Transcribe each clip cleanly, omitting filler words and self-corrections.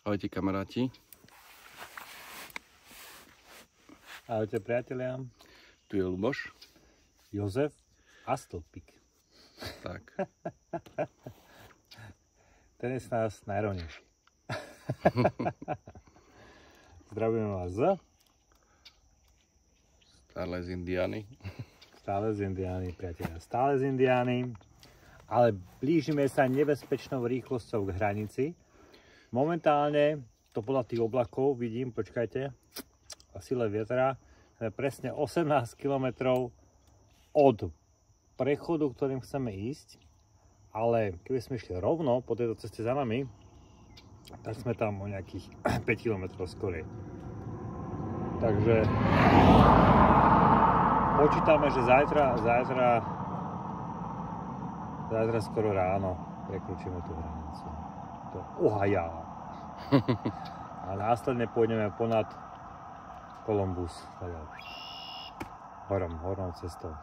Ahojte kamaráti. Ahojte priatelia. Tu je Luboš. Jozef a Stĺpik. Tak. Ten je s nás najrovnejší. Zdravím vás z Stále z Indiany. Stále z Indiány, priatelia. Stále z Indiány. Ale blížime sa nebezpečnou rýchlosťou k hranici. Momentálne to podľa tých oblakov vidím, počkajte, a sile vietra, sme presne 18 km od prechodu, ktorým chceme ísť, ale keby sme išli rovno po tejto ceste za nami, tak sme tam o nejakých 5 km skorej. Takže počítame, že zajtra skoro ráno prekročíme tú hranicu. To Ohio. A následne pôjdeme ponad Columbus. Hornou cestou.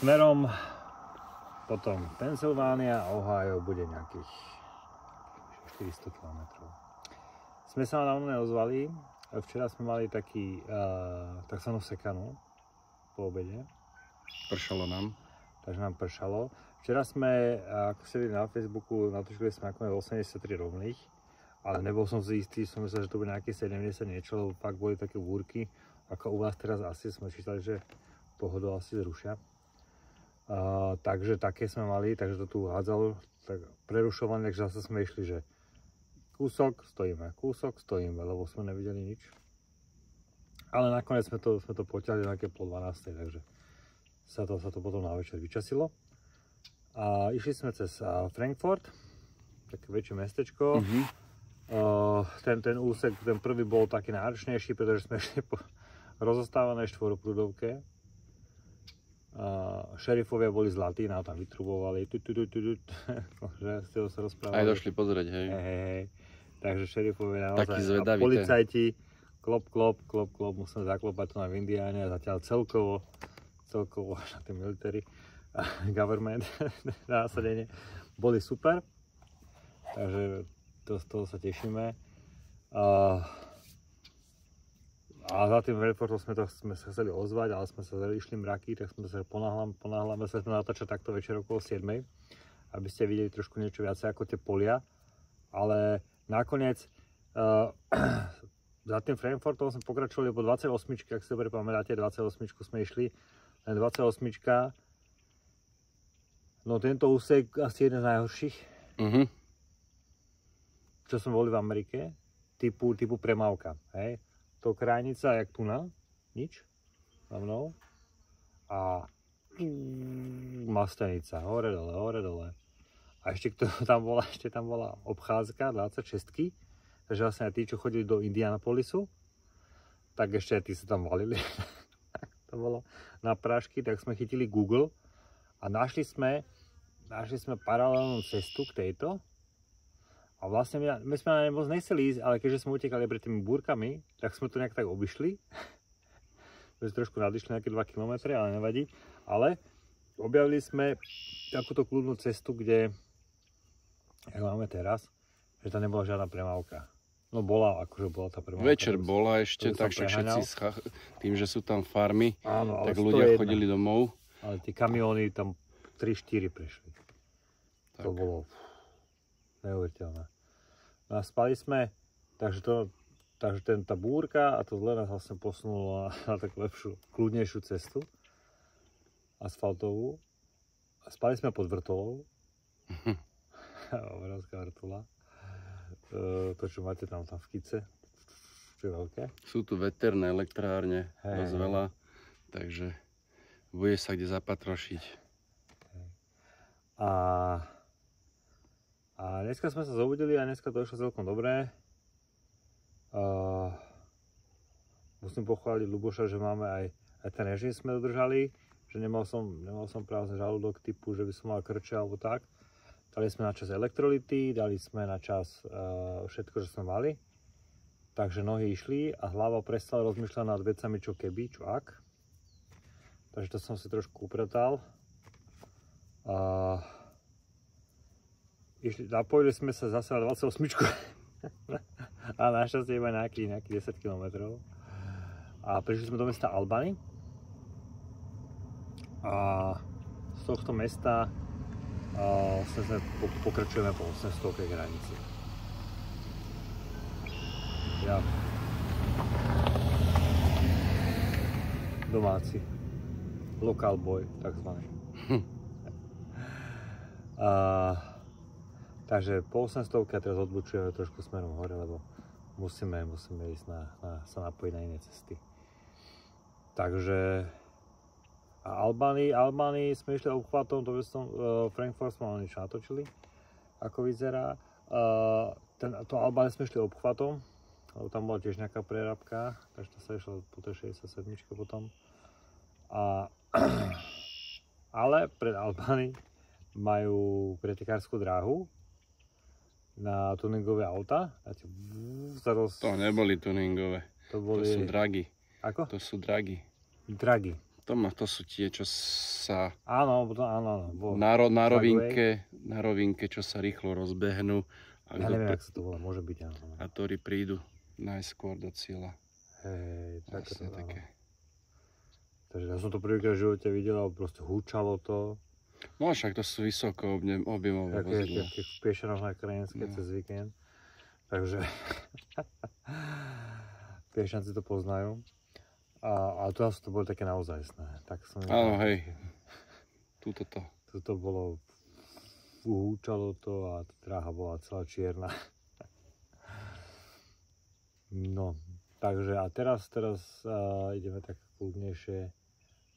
Smerom potom Pennsylvania a Ohio bude nejakých 400 km. Sme sa na mne ozvali. Včera sme mali takzvanú sekanu po obede. Pršalo nám. Takže nám pršalo. Včera sme, ako ste videli na Facebooku, natočili sme ako 83 rovných, ale nebol som si istý, som myslel, že to bude nejaké 70 niečo, lebo fakt boli také búrky, ako u vás teraz asi sme čítali, že pohodu asi zrušia. Takže také sme mali, takže to tu hádzalo, tak prerušované, takže zase sme išli, že kúsok stojíme, lebo sme nevideli nič. Ale nakoniec sme to potiahli nejaké po 12, takže sa to potom na večer vyčasilo. A išli sme cez Frankfurt, také väčšie mestečko. Ten úsek, ten prvý bol taký náročnejší, pretože sme išli po rozostávanej štvorprúdovke. Šerifovia boli zlatí, nám tam vytrubovali, že ste ho sa rozprávali. Aj došli pozrieť, hej. Hej. Takže šerifovia naozaj, taký zvedavý, policajti, klop, musíme zaklopať to na v Indiáne a zatiaľ celkovo až na tie military government násadenie boli super, takže z toho sa tešíme. A za tým Frankfurtom sme sa chceli ozvať, ale sme sa išli mraky, tak sme sa ponáhľame sa natáčať takto večer okolo 7, aby ste videli trošku niečo viacej ako tie polia, ale nakoniec za tým Frankfurtom sme pokračovali po 28, ak si dobre pamätáte, 28 sme išli, len 28, no tento úsek asi jeden z najhorších, čo sme boli v Amerike, typu premávka, hej. To krajnica, jak tu na, nič, za mnou, a Mastenica, hore dole. A ešte tam bola obchádzka 26, takže vlastne aj tí, čo chodili do Indianapolisu, tak ešte aj tí sa tam valili. To bolo na prášky, tak sme chytili Google a našli sme paralelnú cestu k tejto. A vlastne my sme na nej moc nechceli ísť, ale keďže sme utekali pred tými búrkami, tak sme to nejak tak obišli. My sme trošku nadišli nejaké 2 km, ale nevadí. Ale objavili sme takúto kľudnú cestu, kde, ako máme teraz, že tam nebola žiadna premávka. No bola tá premávka. Večer bola ešte, takže všetci tým, že sú tam farmy, áno, tak ľudia chodili domov. Ale tie kamióny tam 3-4 prešli. Tak. To bolo neuveriteľné. No a spali sme, takže tá búrka a to zle nás vlastne posunulo na takú lepšiu, kľudnejšiu cestu asfaltovú. A spali sme pod vrtolou. Obrovská vrtola. To, čo máte tam v Kice, čo je veľké. Sú tu veterné elektrárne, dosť veľa, takže bude sa kde zapatrošiť. A dneska sme sa zobudili a dneska to išlo celkom dobré. Musím pochváliť Luboša, že máme aj ten režim sme dodržali, že nemal som práve žalúdok typu, že by som mal krče alebo tak. Dali sme na čas elektrolyty, dali sme na čas všetko, čo sme mali. Takže nohy išli a hlava prestala rozmýšľať nad vecami, čo keby, čo ak. Takže to som si trošku upratal. Napojili sme sa zase na 28. A našťastie iba nejakých 10 km. A prišli sme do mesta Albany. A z tohto mesta pokračujeme po 800 hranici. Ja. Domáci. Local boy, takzvaný. Takže po 800 a teraz odbočujeme trošku smerom hore, lebo musíme ísť sa napojiť na iné cesty. Takže Albany sme išli obchvatom, Frankfurt sme niečo natočili, ako vyzerá. To Albany sme išli obchvatom, lebo tam bola tiež nejaká prerábka, takže to sa išlo po tej 67 potom. Ale pred Albany majú pretekárskú dráhu na tuningové auta. To neboli tuningové, to sú dragy. Ako? To sú dragy. Dragy. To sú tie, čo sa áno. Na rovinke, čo sa rýchlo rozbehnú. Ja neviem, jak sa to volá, môže byť, áno. A ktorí prídu najskôr do cieľa. Hej, také. Takže ja som to prvýkrát v živote videl, ale proste húčalo to. No však to sú vysoko objemové vozidlá. Také v Piešanoch na Krajenské cez víkend. Takže Piešanci to poznajú. A to bolo také naozajstné. Áno, hej. Tuto bolo, húčalo to a dráha bola celá čierna. No, takže a teraz ideme tak kľudnejšie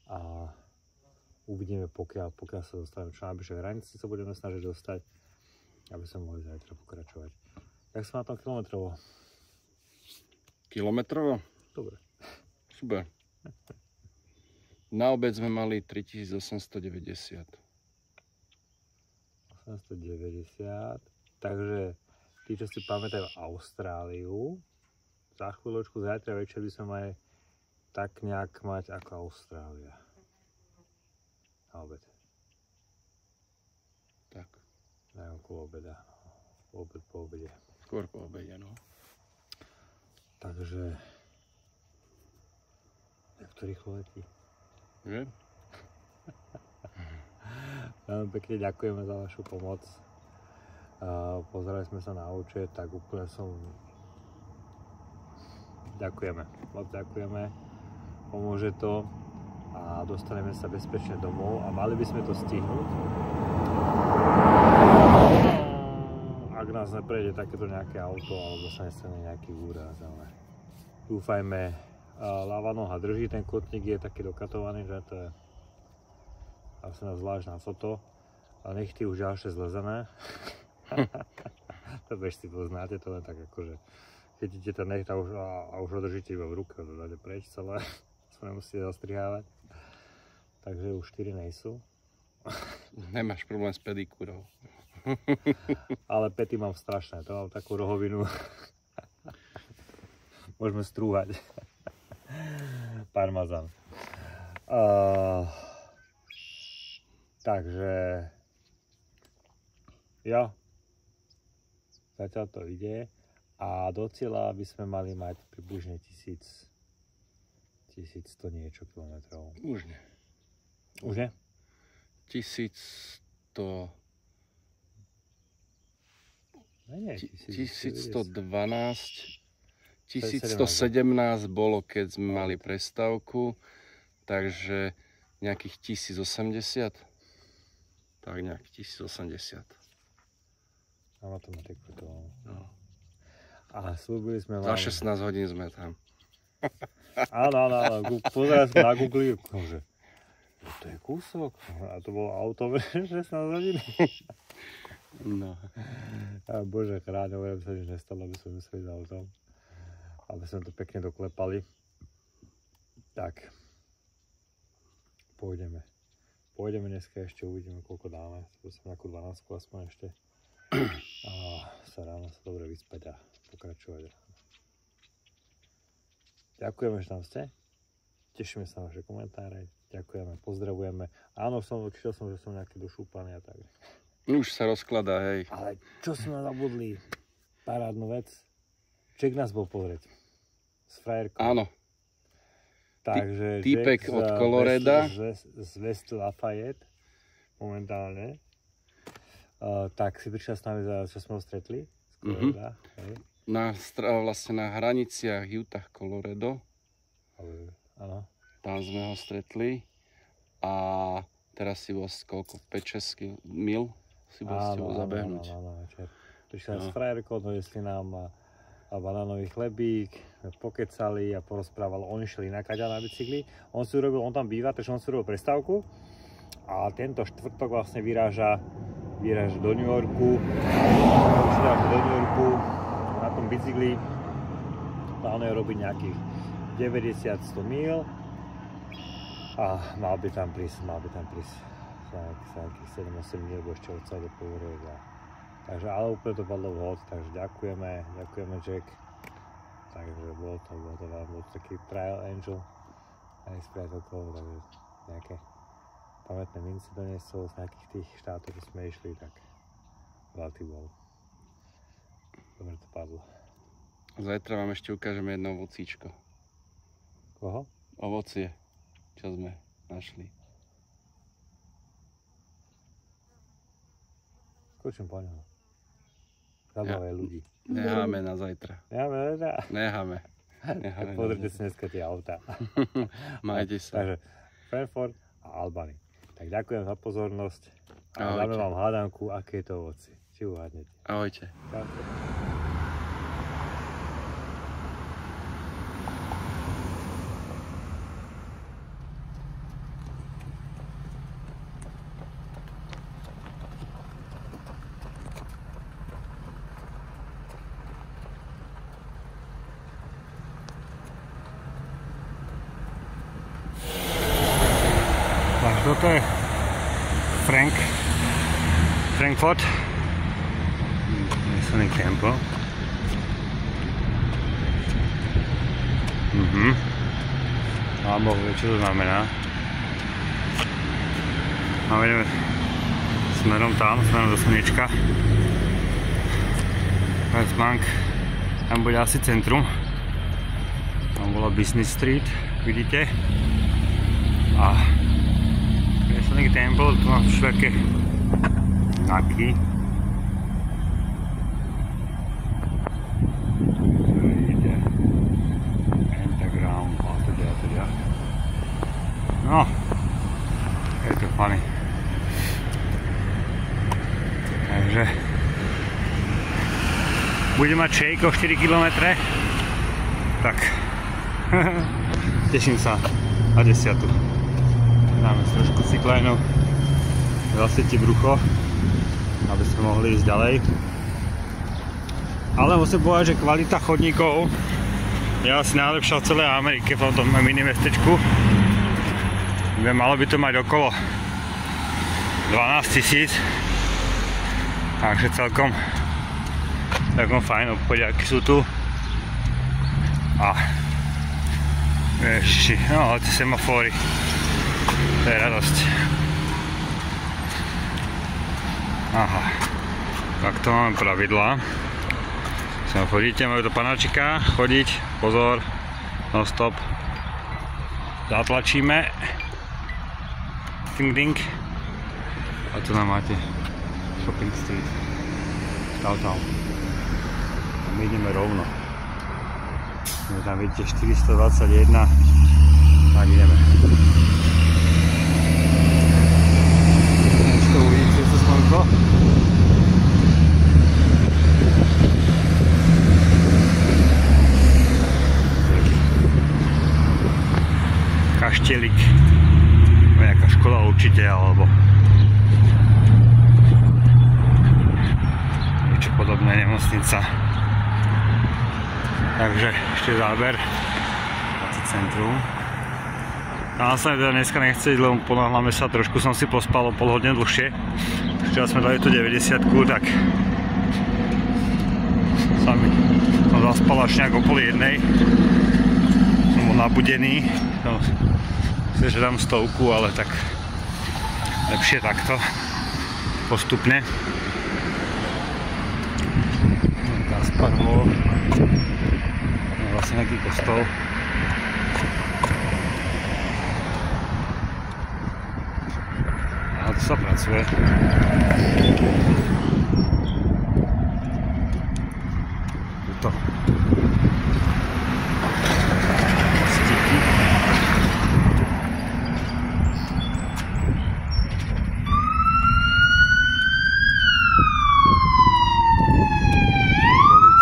a uvidíme, pokiaľ sa dostaneme čo najbližšie hranici, sa budeme snažiť dostať, aby sme mohli zajtra pokračovať. Jak sme na tom kilometrovo? Kilometrovo? Dobre. Super. Na obed sme mali 3890. 890. Takže tí, čo si pamätajú Austráliu, za chvíľočku, zajtra večer by sme mali tak nejak mať ako Austrália. Na obed. Tak. Neviem, okolo obeda. Po obede. Skôr po obede, no. Takže jak to rýchlo letí. Že? Veľmi pekne ďakujeme za vašu pomoc. Pozerali sme sa na účet, tak úplne ďakujeme. Moc ďakujeme. Pomôže to a dostaneme sa bezpečne domov a mali by sme to stihnúť. Ak nás neprejde takéto nejaké auto alebo sa nestane nejaký úraz, ale dúfajme. Ľavá noha drží, ten kotník je taký dokatovaný, že to je asi zvlášť na foto. A nechty už ďalšie zlezené. To bežci poznáte, to len tak akože chytíte ten necht a už ho držíte iba v ruke, to dáte preč celé, sa nemusíte zastrihávať. Takže už 4 nejsú. Nemáš problém s pedikúrou. Ale pety mám strašné, to mám takú rohovinu. Môžeme strúhať. Parmazán. Takže jo, zatiaľ to ide a do cieľa by sme mali mať približne 1100 niečo kilometrov. Už nie. Už nie? 1100... Nie, 1112... 1117 bolo, keď sme mali prestávku, takže nejakých 1080. Tak nejak 1080. Na matematiku to. No. A slúbili sme vám... Za 16 hodín sme tam. Áno. Pozerali sme na Google, že to je kúsok. A to bolo auto 16 hodín. No. Bože chráň, hovorím sa, že nestalo, aby sme museli za autom. Aby sme to pekne doklepali. Tak. Pôjdeme dneska ešte, uvidíme koľko dáme. Sme nejakú 12 aspoň ešte. A sa ráno sa dobre vyspať a pokračovať. Ďakujeme, že tam ste. Tešíme sa na vaše komentáre. Ďakujeme, pozdravujeme. Áno, čítal som, že som nejaký došúpaný a tak. Už sa rozkladá, hej. Ale čo sme zabudli? Parádnu vec. Jack nás bol pozrieť. S frajerkou. Áno. Takže Týpek od Coloreda. Z West Lafayette momentálne. Tak si prišiel s nami, čo sme ho stretli. Z Coloreda. Vlastne na hraniciach Utah, Colorado. Áno. Tam sme ho stretli. A teraz si bol koľko? 5-6 mil si bol s tebou zabehnúť. Áno, večer. Prišiel s frajerkou, donesli nám banánový chlebík, pokecali a porozprával. Oni šli na kaďa na bicykli. On tam býva, takže on si urobil prestávku. A tento štvrtok vlastne vyráža do New Yorku. Na tom bicykli plánuje robiť nejakých 90-100 mil. A mal by tam prísť za nejakých 7-8 mil, bo ešte odsa do Coloreda. Takže ale úplne to padlo vhod, takže ďakujeme Jack. Takže bol to taký trial angel aj s priateľkou, takže nejaké pamätné mince doniesol z nejakých tých štátov, kde sme išli, tak veľký bol. Dobre to padlo. Zajtra vám ešte ukážeme jedno ovocíčko. Koho? Ovocie, čo sme našli. Skočím po ňom. Zabavaj ľudí. Necháme na zajtra. Necháme. Pozrite si dneska tie autá. Majte sa. Takže Fairford a Albany. Tak ďakujem za pozornosť. A dáme vám hádanku, aké je to ovocie. Či uhádnete. Ahojte. Toto je Frankfurt Masonic Temple. A Boh vie, čo to znamená. A ideme smerom do slnečka. Westbank, tam bude asi centrum. Tam bola Business Street, vidíte. A Masonic Temple, tu mám všelijaké znaky. Vidíte, pentagram a teda. No, je to funny. Takže budem mať shake o 4 km. Tak, teším sa na 10. Dáme trošku cyklajnov, zasvieti brucho, aby sme mohli ísť ďalej. Ale musím povedať, že kvalita chodníkov je asi najlepšia v celej Amerike v tomto mini mestečku. Malo by to mať okolo 12 000, takže celkom fajn obchodiaky sú tu. A ježiši, no tie semafóry. To je radosť. Aha. Tak to máme pravidlá. Sem chodíte, majú to panáčika, chodiť, pozor, non stop. Zatlačíme. Ding ding. A tu nám máte Shopping Street. Tam. A my ideme rovno. Tam vidíte 421. Tak ideme. Ulici sa slnko. Kaštielik. Nejaká škola určite, alebo niečo podobné, nemocnica. Takže ešte záber. Centrum. Nám sa teda dneska nechce ísť, lebo ponáhľame sa, trošku som si pospal o pol hodine dlhšie. Včera sme dali tú 90-ku, tak som zaspal až nejak o pol jednej. Som bol nabudený. Myslím, že dám 100, ale tak lepšie takto. postupne. Gasparov. Vlastne nejaký kostol. A tu sa pracuje. Tuto. Stiky.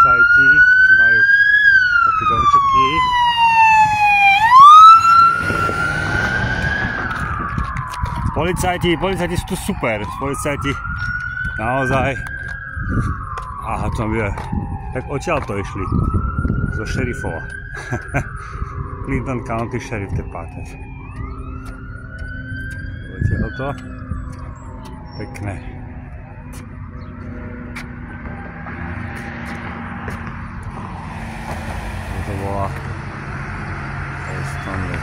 Policajti majú také domčeky. Policajti sú tu super, policajti naozaj. Aha, to býva. Tak odtiaľ to išli, zo šerifov. Clinton County Sheriff Department. Odtiaľ to. Pekné. To bola Stanley.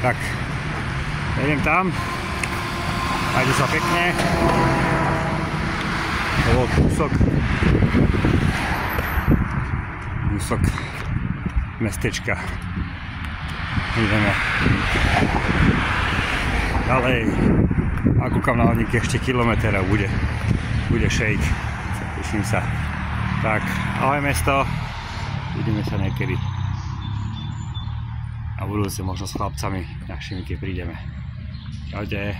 Tak, idem tam, majte sa pekne, to bol kúsok mestečka, ideme ďalej a kúkam na hodníky ešte kilometr a bude shake, teším sa. Tak, ahoj mesto, vidíme sa niekedy. A budúce možno s chlapcami našimi, keď prídeme. Čaute.